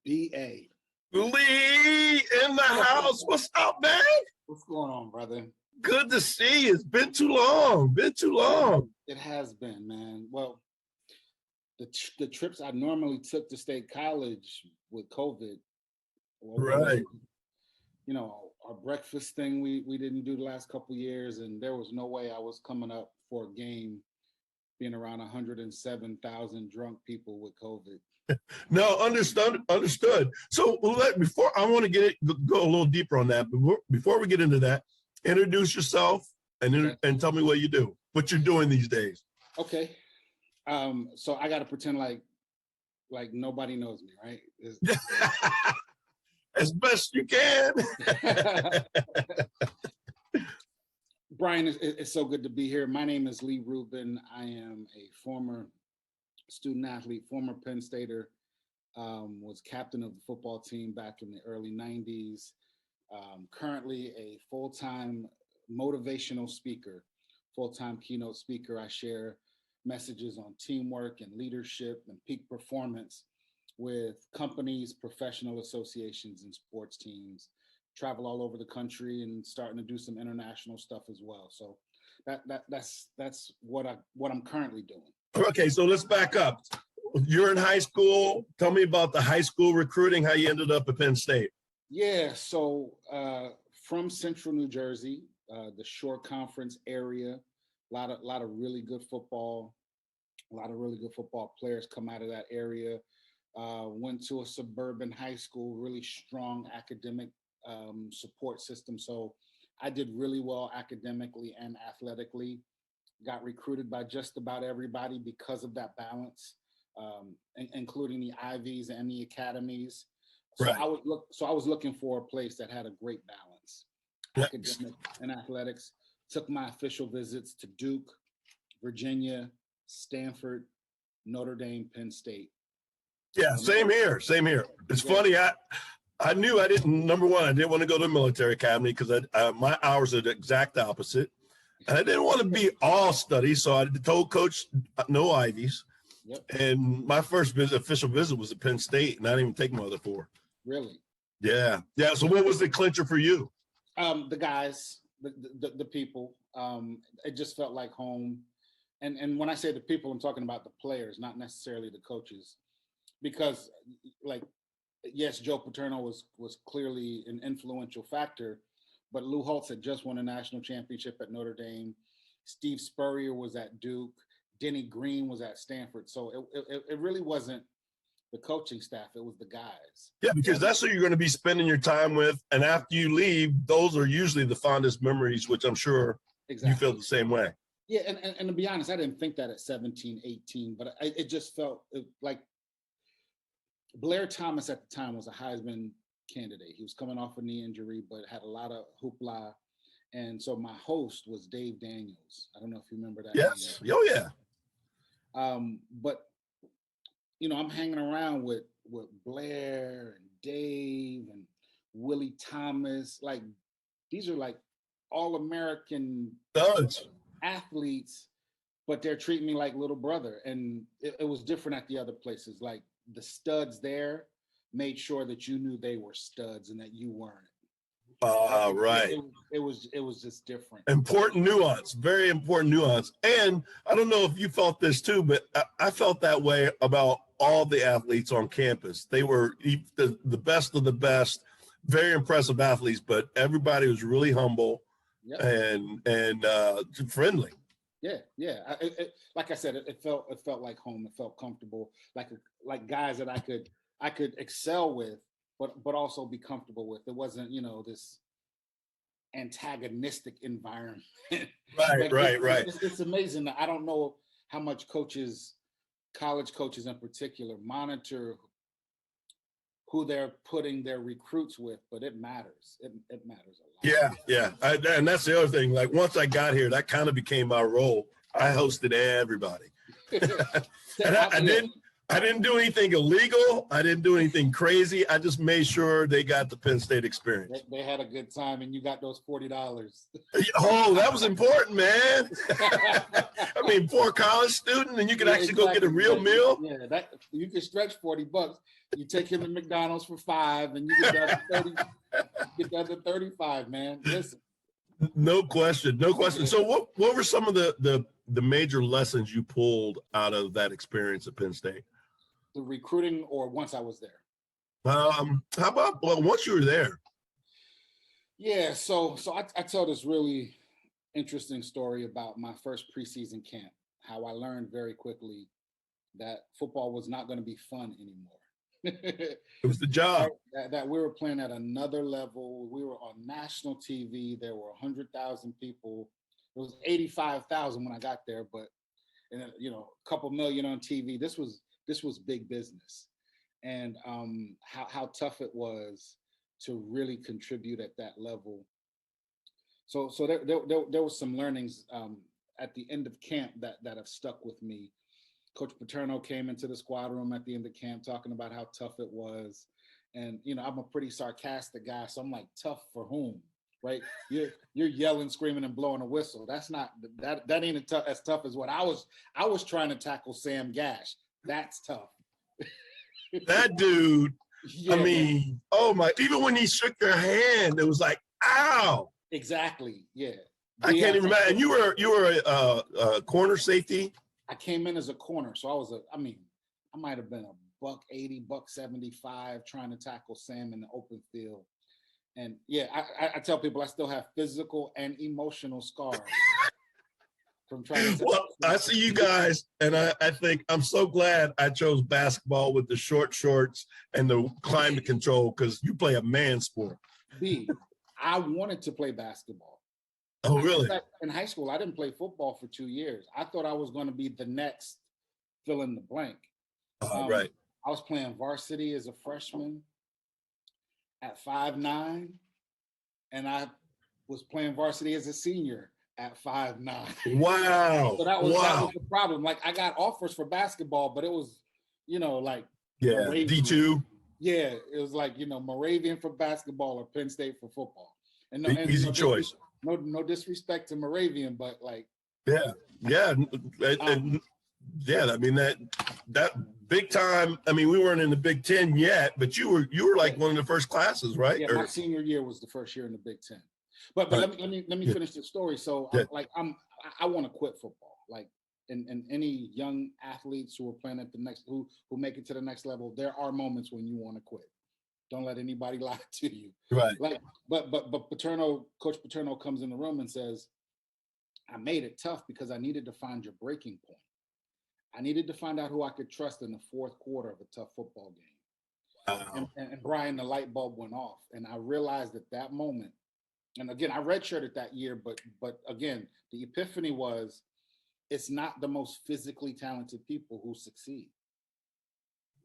BA. Lee in the house. What's up, man? What's going on, brother? Good to see you. It's been too long. It has been, man. Well, the trips I normally took to state college with COVID, Right. You know, our breakfast thing we didn't do the last couple of years, and there was no way I was coming up for a game being around 107,000 drunk people with COVID. No, understood. So before I want to go a little deeper on that, but before we get into that, introduce yourself and tell me what you do, what you're doing these days. Okay. So I got to pretend like nobody knows me, right? As best you can. Brian, it's so good to be here. My name is Lee Rubin. I am a former student athlete, former Penn Stater, was captain of the football team back in the early 90s. Currently a full-time motivational speaker, full-time keynote speaker. I share messages on teamwork and leadership and peak performance with companies, professional associations, and sports teams. Travel all over the country and starting to do some international stuff as well. So that's what I'm currently doing. Okay, so let's back up. You're in high school. Tell me about the high school recruiting, how you ended up at Penn State. Yeah, so from Central New Jersey, the Shore Conference area, a lot of really good football, players come out of that area. Went to a suburban high school, really strong academic support system. So I did really well academically and athletically. Got recruited by just about everybody because of that balance, including the Ivies and the academies. So right. I was looking for a place that had a great balance, academic and athletics. Took my official visits to Duke, Virginia, Stanford, Notre Dame, Penn State. Yeah, same here. It's funny. I knew I didn't. Number one, I didn't want to go to the military academy because my hours are the exact opposite. And I didn't want to be all study, so I told Coach no Ivies. Yep. And my first official visit was at Penn State, and I didn't even take my other four. Really? Yeah. So what was the clincher for you? The guys, the people. It just felt like home. And when I say the people, I'm talking about the players, not necessarily the coaches, because yes, Joe Paterno was clearly an influential factor. But Lou Holtz had just won a national championship at Notre Dame. Steve Spurrier was at Duke. Denny Green was at Stanford. So it really wasn't the coaching staff. It was the guys. Yeah, because that's who you're going to be spending your time with. And after you leave, those are usually the fondest memories, which I'm sure you feel the same way. Yeah, and to be honest, I didn't think that at 17, 18, but it just felt like Blair Thomas at the time was a Heisman candidate. He was coming off a knee injury, but had a lot of hoopla. And so my host was Dave Daniels. I don't know if you remember that. Yes. Oh, yeah. But, you know, I'm hanging around with Blair and Dave and Willie Thomas. Like, these are like all-American athletes, but they're treating me like little brother. And it was different at the other places. Like, the studs there made sure that you knew they were studs and that you weren't. Right. It was just different. Important nuance, very important nuance. And I don't know if you felt this too, but I felt that way about all the athletes on campus. They were the best of the best, very impressive athletes, but everybody was really humble and friendly. Yeah. Like I said, it felt like home. It felt comfortable, like guys that I could excel with, but also be comfortable with. It wasn't, you know, this antagonistic environment. Right. It's amazing. I don't know how much coaches, college coaches in particular, monitor who they're putting their recruits with, but it matters. It matters a lot. Yeah. And that's the other thing. Like, once I got here, that kind of became my role. I hosted everybody. And I didn't do anything illegal. I didn't do anything crazy. I just made sure they got the Penn State experience. They had a good time, and you got those $40. Oh, that was important, man. I mean, for a college student, and you can actually go get a real meal. Yeah, that you can stretch $40. You take him to McDonald's for $5, and you get the other 30. Get the other 35, man. Listen. No question, no question. So, what were some of the major lessons you pulled out of that experience at Penn State? The recruiting, or once I was there? How about once you were there? Yeah, so I tell this really interesting story about my first preseason camp. How I learned very quickly that football was not going to be fun anymore. It was the job. That we were playing at another level. We were on national TV. There were 100,000 people. It was 85,000 when I got there, but a couple million on TV. This was big business, and how tough it was to really contribute at that level. So there was some learnings at the end of camp that have stuck with me. Coach Paterno came into the squad room at the end of camp talking about how tough it was. And, I'm a pretty sarcastic guy. So I'm like, tough for whom, right? You're yelling, screaming, and blowing a whistle. That's not, that ain't as tough as what I was trying to tackle Sam Gash. That's tough. That dude, Yeah, I mean, oh my, even when he shook your hand, it was like, ow. Exactly, yeah. I can't even imagine. And you were a corner safety? I came in as a corner, so I might have been a $180, $175 trying to tackle Sam in the open field. And yeah, I tell people I still have physical and emotional scars from trying to. Well, I see you guys, and I think I'm so glad I chose basketball with the short shorts and the climate control, because you play a man sport. I wanted to play basketball. Oh, really? In high school, I didn't play football for 2 years. I thought I was going to be the next fill in the blank. Right. I was playing varsity as a freshman at 5'9", and I was playing varsity as a senior at 5'9". Wow. So that was the problem. Like, I got offers for basketball, but it was, like D2. Yeah, it was like, Moravian for basketball or Penn State for football. And easy choice. No disrespect to Moravian, but like. Yeah. I mean, that big time. I mean, we weren't in the Big Ten yet, but you were like one of the first classes, right? Yeah, my senior year was the first year in the Big Ten. But let me finish the story. So I want to quit football. Like, and any young athletes who are playing at the next, who make it to the next level, there are moments when you want to quit. Don't let anybody lie to you. Right. Like, but Coach Paterno comes in the room and says, I made it tough because I needed to find your breaking point. I needed to find out who I could trust in the fourth quarter of a tough football game. And Brian, the light bulb went off. And I realized at that moment, and again, I redshirted that year, but again, the epiphany was, it's not the most physically talented people who succeed.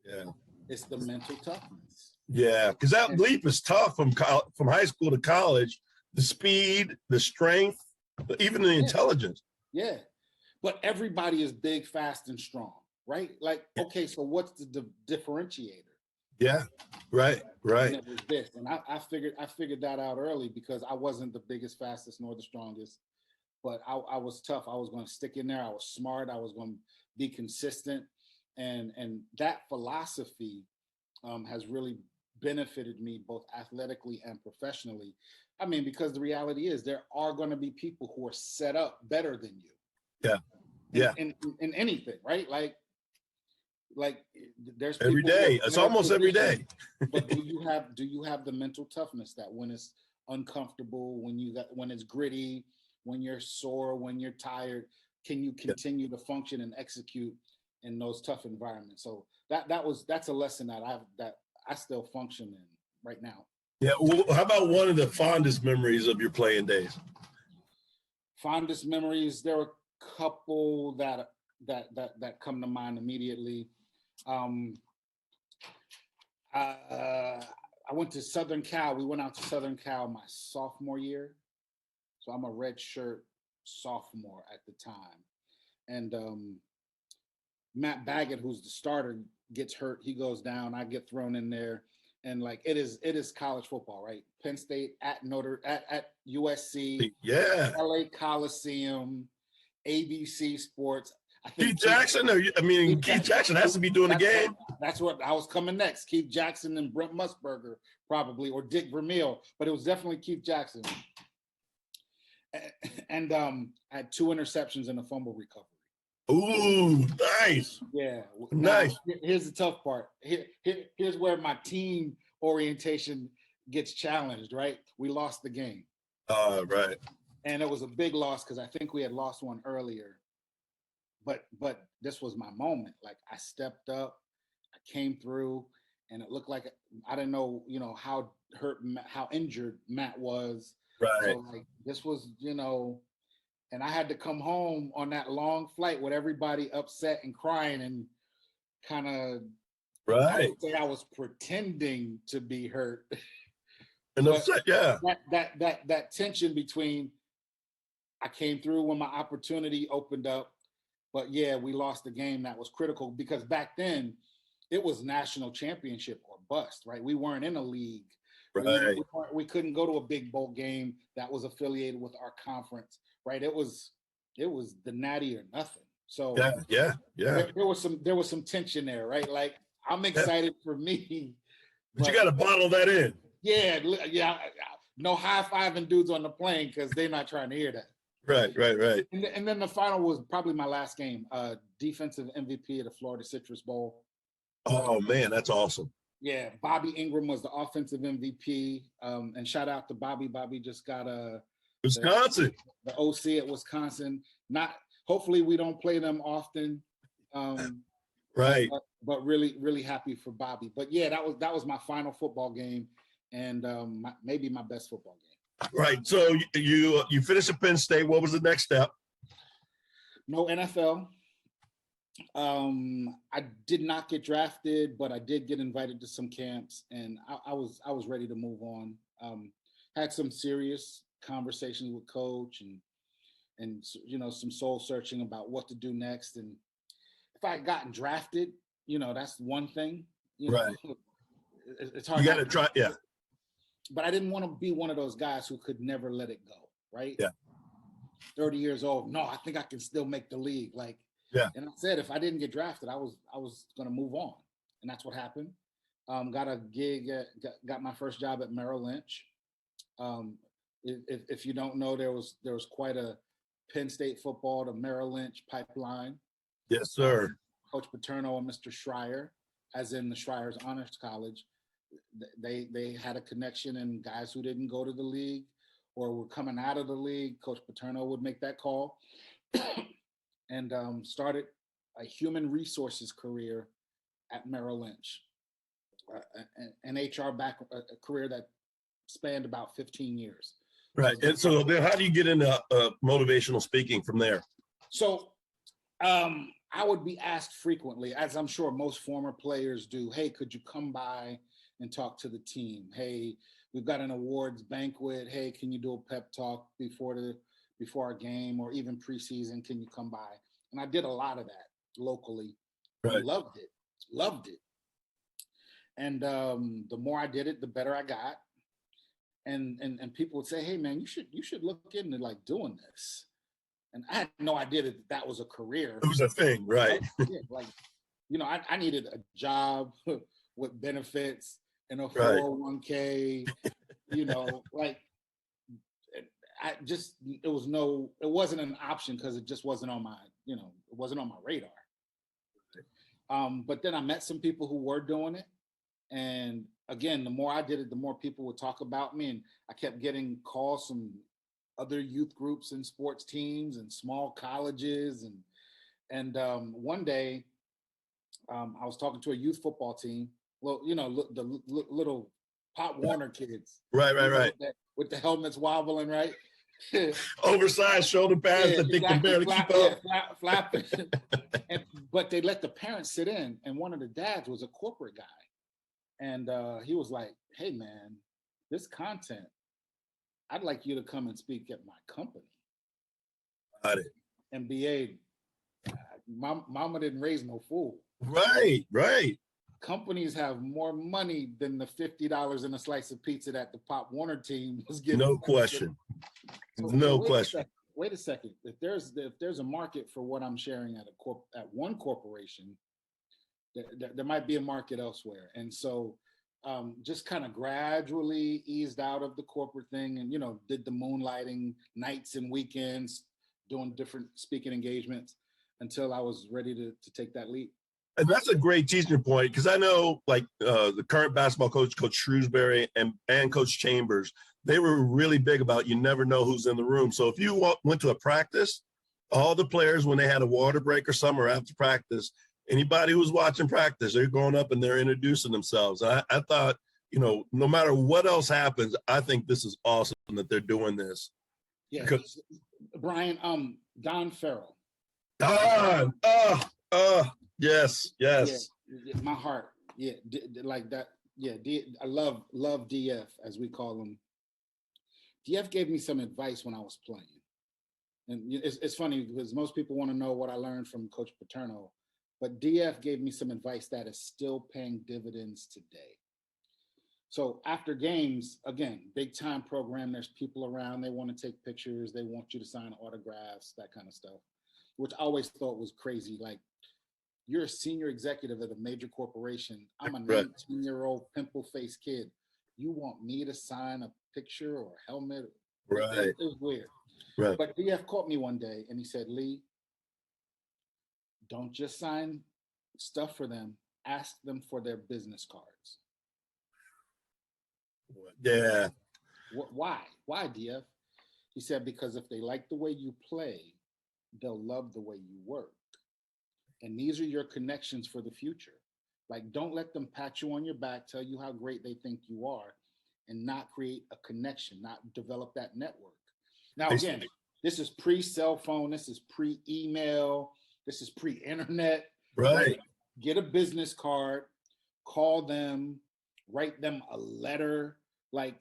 Yeah. It's the mental toughness. Yeah, because that leap is tough from high school to college. The speed, the strength, even the intelligence. Yeah, but everybody is big, fast, and strong, right? Like, okay, so what's the differentiator? Yeah, right. And it was this, and I figured that out early, because I wasn't the biggest, fastest, nor the strongest, but I was tough. I was going to stick in there. I was smart. I was going to be consistent, and that philosophy has really benefited me both athletically and professionally. I mean, because the reality is there are going to be people who are set up better than you. Yeah. In anything, right? Like there's every day. It's almost every day. But do you have the mental toughness that when it's uncomfortable, when it's gritty, when you're sore, when you're tired, can you continue to function and execute in those tough environments? So that's a lesson that I still function in right now. Yeah. Well, how about one of the fondest memories of your playing days? Fondest memories. There are a couple that come to mind immediately. I went to Southern Cal. We went out to Southern Cal my sophomore year. So I'm a redshirt sophomore at the time. And Matt Baggett, who's the starter, gets hurt. He goes down. I get thrown in there, and like it is college football, right? Penn State at USC, Yeah. LA Coliseum, ABC Sports. I think Keith Jackson. Keith Jackson has to be doing the game. That's what I was coming next. Keith Jackson and Brent Musburger, probably, or Dick Vermeil, but it was definitely Keith Jackson. And I had 2 interceptions and a fumble recovery. Ooh, nice. Yeah, nice. Now, here's the tough part. Here's where my team orientation gets challenged. Right, we lost the game. Right. And it was a big loss because I think we had lost one earlier. But this was my moment. Like I stepped up, I came through, and it looked like I didn't know, how injured Matt was. Right. So like this was, and I had to come home on that long flight with everybody upset and crying and kind of. Right. I would say I was pretending to be hurt. And upset, yeah. That tension between I came through when my opportunity opened up. But yeah, we lost the game. That was critical because back then it was national championship or bust, right? We weren't in a league. Right. We couldn't go to a big bowl game that was affiliated with our conference, right? It was the natty or nothing. So yeah. There was some tension there, right? Like I'm excited for me. But you got to bottle that in. Yeah. No high-fiving dudes on the plane because they're not trying to hear that. Right. And then the final was probably my last game, defensive MVP of the Florida Citrus Bowl. Oh, man, that's awesome. Yeah, Bobby Ingram was the offensive MVP. And shout out to Bobby. Bobby just got Wisconsin. The OC at Wisconsin. Hopefully we don't play them often. Right. But really, really happy for Bobby. But yeah, that was my final football game and maybe my best football game. Right. So you finished at Penn State. What was the next step? No NFL. I did not get drafted, but I did get invited to some camps, and I was ready to move on. Had some serious conversations with coach and some soul searching about what to do next. And if I had gotten drafted, that's one thing. Right. It's hard. You got to try. Yeah. But I didn't want to be one of those guys who could never let it go, right? Yeah. 30 years old. No, I think I can still make the league. Like, yeah. And I said, if I didn't get drafted, I was going to move on. And that's what happened. Got a gig, got my first job at Merrill Lynch. If you don't know, there was quite a Penn State football to Merrill Lynch pipeline. Yes, sir. Coach Paterno and Mr. Schreier, as in the Schreier's Honors College. They had a connection, and guys who didn't go to the league or were coming out of the league, Coach Paterno would make that call and started a human resources career at Merrill Lynch, an HR a career that spanned about 15 years. Right. And so then how do you get into motivational speaking from there? So I would be asked frequently, as I'm sure most former players do, hey, could you come by and talk to the team? Hey, we've got an awards banquet. Hey, can you do a pep talk before our game or even preseason? Can you come by? And I did a lot of that locally. Right. Loved it. And the more I did it, the better I got. And people would say, hey man, you should look into like doing this. And I had no idea that was a career. It was a thing, right? I needed a job with benefits and a 401k, it wasn't an option because it just wasn't on my, it wasn't on my radar. But then I met some people who were doing it. And again, the more I did it, the more people would talk about me. And I kept getting calls from other youth groups and sports teams and small colleges. And one day I was talking to a youth football team. Well, the little Pop Warner kids. Right. With the helmets wobbling, right? Oversized shoulder pads that they can barely keep up. Flapping. But they let the parents sit in. And one of the dads was a corporate guy. And he was like, hey, man, this content, I'd like you to come and speak at my company. Got it. MBA, Mama didn't raise no fool. Right, right. Companies have more money than the $50 and a slice of pizza that the Pop Warner team was giving. No question. So No question. Wait a second. If there's a market for what I'm sharing at one corporation, there might be a market elsewhere. And so just kind of gradually eased out of the corporate thing and, did the moonlighting nights and weekends, doing different speaking engagements until I was ready to take that leap. And that's a great teaching point, because I know like the current basketball coach, Coach Shrewsbury and Coach Chambers, they were really big about you never know who's in the room. So if you went to a practice, all the players, when they had a water break or something or after practice, anybody who was watching practice, they're going up and they're introducing themselves. I thought, no matter what else happens, I think this is awesome that they're doing this. Yeah, Brian, Don Farrell. Don, yes. Yeah, my heart. Yeah, like that. Yeah, I love DF, as we call him. DF gave me some advice when I was playing. And it's funny because most people want to know what I learned from Coach Paterno, but DF gave me some advice that is still paying dividends today. So after games, again, big time program, there's people around, they want to take pictures, they want you to sign autographs, that kind of stuff, which I always thought was crazy. Like, you're a senior executive at a major corporation. I'm a 19-year-old pimple-faced kid. You want me to sign a picture or a helmet? Right. It was weird. Right. But DF caught me one day and he said, Lee, don't just sign stuff for them. Ask them for their business cards. Yeah. Why? Why, DF? He said, because if they like the way you play, they'll love the way you work. And these are your connections for the future. Like, don't let them pat you on your back, tell you how great they think you are, and not create a connection, not develop that network. Now, again, this is pre-cell phone, this is pre-email, this is pre-internet. Right. Like, get a business card, call them, write them a letter. Like,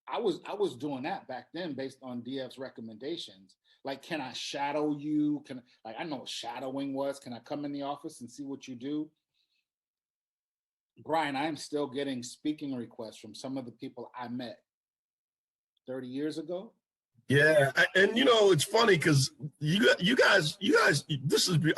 I was doing that back then based on DF's recommendations. Like, can I shadow you? I know what shadowing was. Can I come in the office and see what you do? Brian, I'm still getting speaking requests from some of the people I met 30 years ago. Yeah, and it's funny because you guys,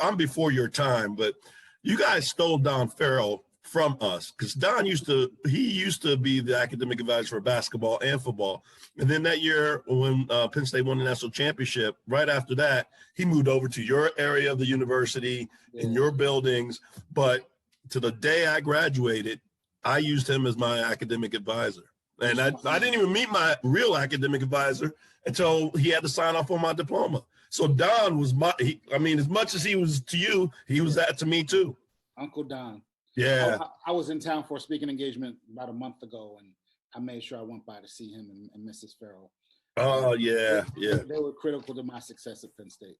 I'm before your time, but you guys stole Don Farrell from us, because Don used to be the academic advisor for basketball and football. And then that year when Penn State won the national championship, right after that, he moved over to your area of the university in your buildings. But to the day I graduated, I used him as my academic advisor. And I didn't even meet my real academic advisor until he had to sign off on my diploma. So Don was as much as he was to you, he was that to me too. Uncle Don. Yeah. I was in town for a speaking engagement about a month ago, and I made sure I went by to see him and Mrs. Farrell. Oh, yeah. They were critical to my success at Penn State.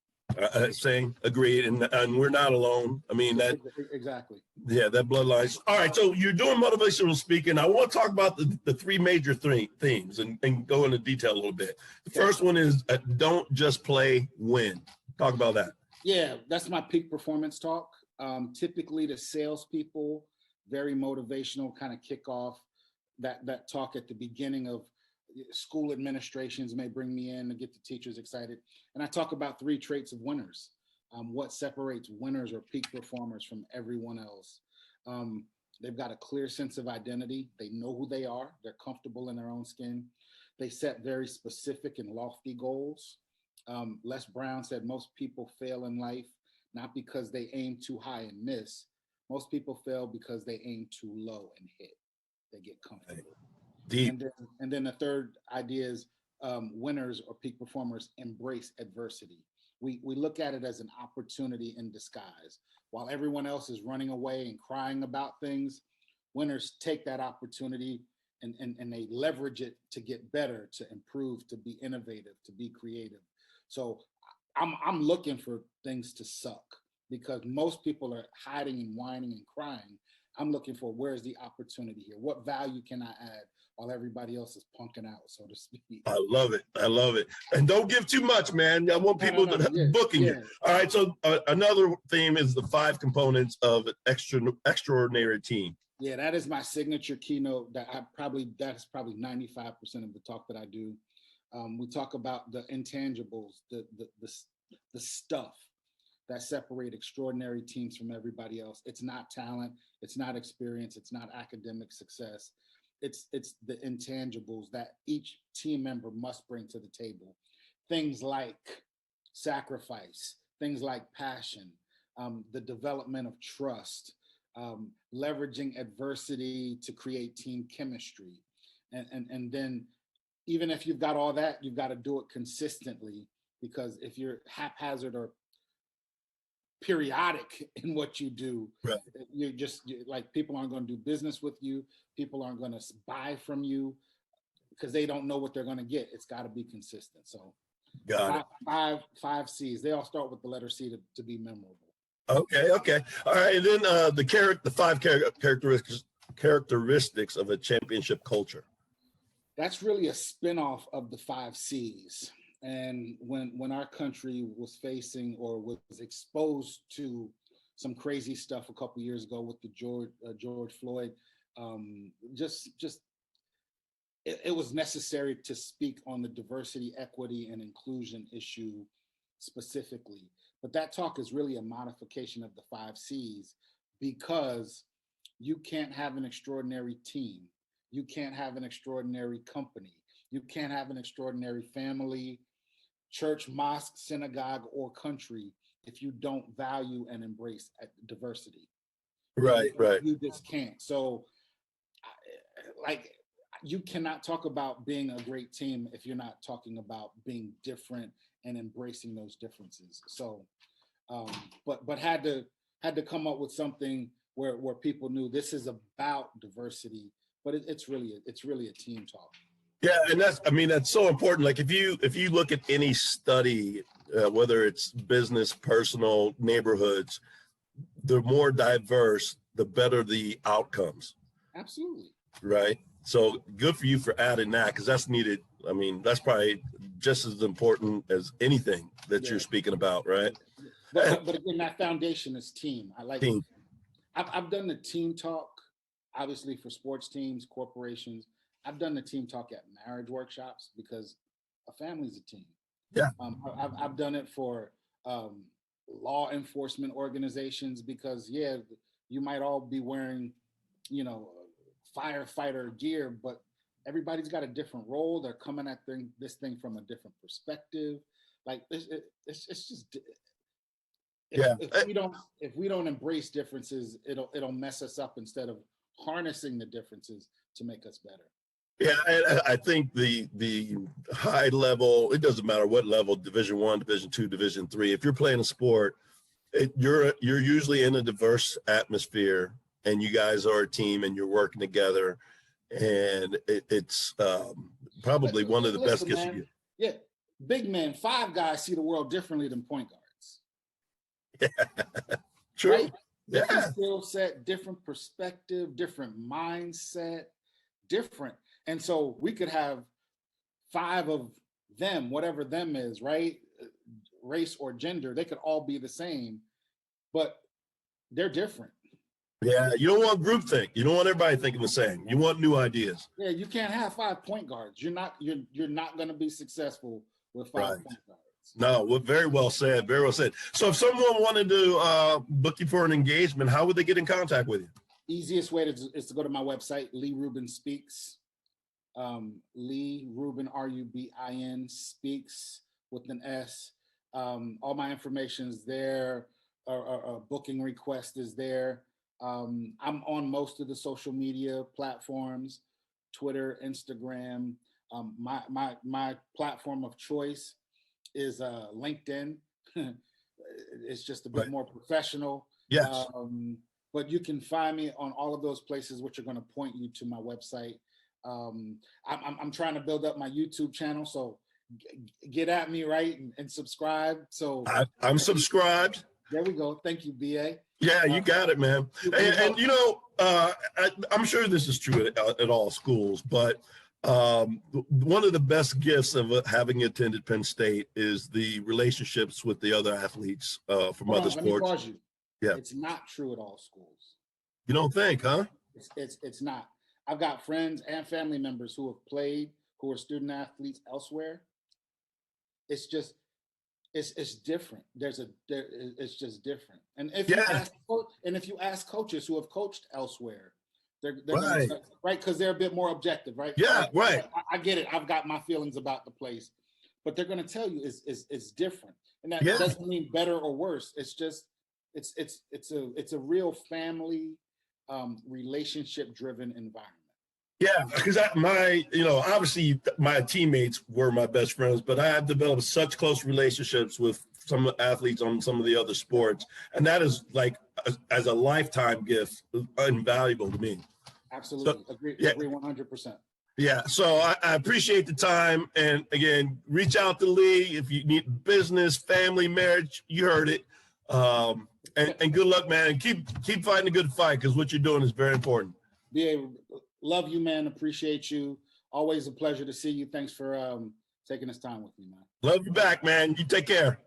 Saying agreed, and we're not alone. I mean, that exactly. Yeah, that bloodline. All right, so you're doing motivational speaking. I want to talk about the three major themes and go into detail a little bit. The first one is don't just play, win. Talk about that. Yeah, that's my peak performance talk. Typically, the salespeople, very motivational, kind of kick off that talk at the beginning of school administrations may bring me in to get the teachers excited. And I talk about three traits of winners. What separates winners or peak performers from everyone else. They've got a clear sense of identity. They know who they are. They're comfortable in their own skin. They set very specific and lofty goals. Les Brown said most people fail in life, not because they aim too high and miss. Most people fail because they aim too low and hit. They get comfortable. Deep. And then the third idea is winners or peak performers embrace adversity. We look at it as an opportunity in disguise. While everyone else is running away and crying about things, winners take that opportunity and they leverage it to get better, to improve, to be innovative, to be creative. So I'm looking for things to suck, because most people are hiding and whining and crying I'm looking for, where's the opportunity here? What value can I add while everybody else is punking out, so to speak? I love it. I love it. And don't give too much, man. I want people No, to booking you. All right. So another theme is the 5 components of an extraordinary team. Yeah, that is my signature keynote. That's probably 95% of the talk that I do. We talk about the intangibles, the stuff that separate extraordinary teams from everybody else. It's not talent, it's not experience, it's not academic success. It's the intangibles that each team member must bring to the table. Things like sacrifice, things like passion, the development of trust, leveraging adversity to create team chemistry. And then even if you've got all that, you've got to do it consistently, because if you're haphazard or periodic in what you do, right, you're like, people aren't going to do business with you. People aren't going to buy from you because they don't know what they're going to get. It's got to be consistent. So five C's. They all start with the letter C to be memorable. Okay. All right. And then the 5 characteristics of a championship culture. That's really a spinoff of the 5 C's. And when our country was facing or was exposed to some crazy stuff a couple years ago with the George Floyd, it was necessary to speak on the diversity, equity, and inclusion issue specifically. But that talk is really a modification of the 5 C's, because you can't have an extraordinary team. You can't have an extraordinary company. You can't have an extraordinary family, church, mosque, synagogue, or country if you don't value and embrace diversity. Right. You just can't. So, like, you cannot talk about being a great team if you're not talking about being different and embracing those differences. So, but had to come up with something where people knew this is about diversity, but it's really a team talk. Yeah, and that's so important. Like if you look at any study, whether it's business, personal, neighborhoods, the more diverse, the better the outcomes. Absolutely. Right. So good for you for adding that, because that's needed. I mean, that's probably just as important as anything that you're speaking about, right? But again, that foundation is team. I like team. I've done the team talk, obviously, for sports teams, corporations. I've done the team talk at marriage workshops, because a family's a team. Yeah. I've done it for law enforcement organizations, because you might all be wearing, firefighter gear, but everybody's got a different role. They're coming at this thing from a different perspective. Like it's just if we don't embrace differences, it'll mess us up instead of harnessing the differences to make us better. Yeah, I think the high level, it doesn't matter what level, Division I, Division II, Division III. If you're playing a sport, you're usually in a diverse atmosphere, and you guys are a team, and you're working together, and it's probably one of the best gifts you get. Yeah, big men, 5 guys see the world differently than point guards. Yeah, true. Right? Different skill set, different perspective, different mindset, different. And so we could have 5 of them, whatever them is, right? Race or gender, they could all be the same, but they're different. Yeah, you don't want groupthink. You don't want everybody thinking the same. You want new ideas. Yeah, you can't have 5 point guards. You're not going to be successful with 5 point guards. No, very well said. Very well said. So if someone wanted to book you for an engagement, how would they get in contact with you? Easiest way is to go to my website, Rubin Speaks. Lee Rubin, Rubin Speaks with an S. All my information is there. A booking request is there. I'm on most of the social media platforms, Twitter, Instagram. My platform of choice is LinkedIn. It's just a bit more professional. Yes. But you can find me on all of those places, which are going to point you to my website. I'm trying to build up my YouTube channel, so get at me, right, and subscribe. So I'm subscribed. There we go. Thank you, BA. Yeah, you got it, man. And you know, I'm sure this is true at all schools, but one of the best gifts of having attended Penn State is the relationships with the other athletes from Hold other on, let me sports. pause you. Yeah. It's not true at all schools. You don't think, huh? It's not. I've got friends and family members who have played, who are student athletes elsewhere. It's just it's different. It's just different. And if you Yeah. if you ask coaches who have coached elsewhere, they're Right. gonna, right, because they're a bit more objective, right? Yeah, right. I get it. I've got my feelings about the place, but they're gonna tell you it's different, and that Yeah. doesn't mean better or worse. It's just it's a real family, relationship driven environment. Yeah, because obviously my teammates were my best friends, but I have developed such close relationships with some athletes on some of the other sports, and that is like as a lifetime gift, invaluable to me. Absolutely, So, agree. Yeah. Agree 100%. Yeah, so I appreciate the time, and again, reach out to Lee if you need business, family, marriage. You heard it, and good luck, man, and keep fighting a good fight because what you're doing is very important. Love you, man. Appreciate you. Always a pleasure to see you. Thanks for taking this time with me, man. Love you back, man. You take care.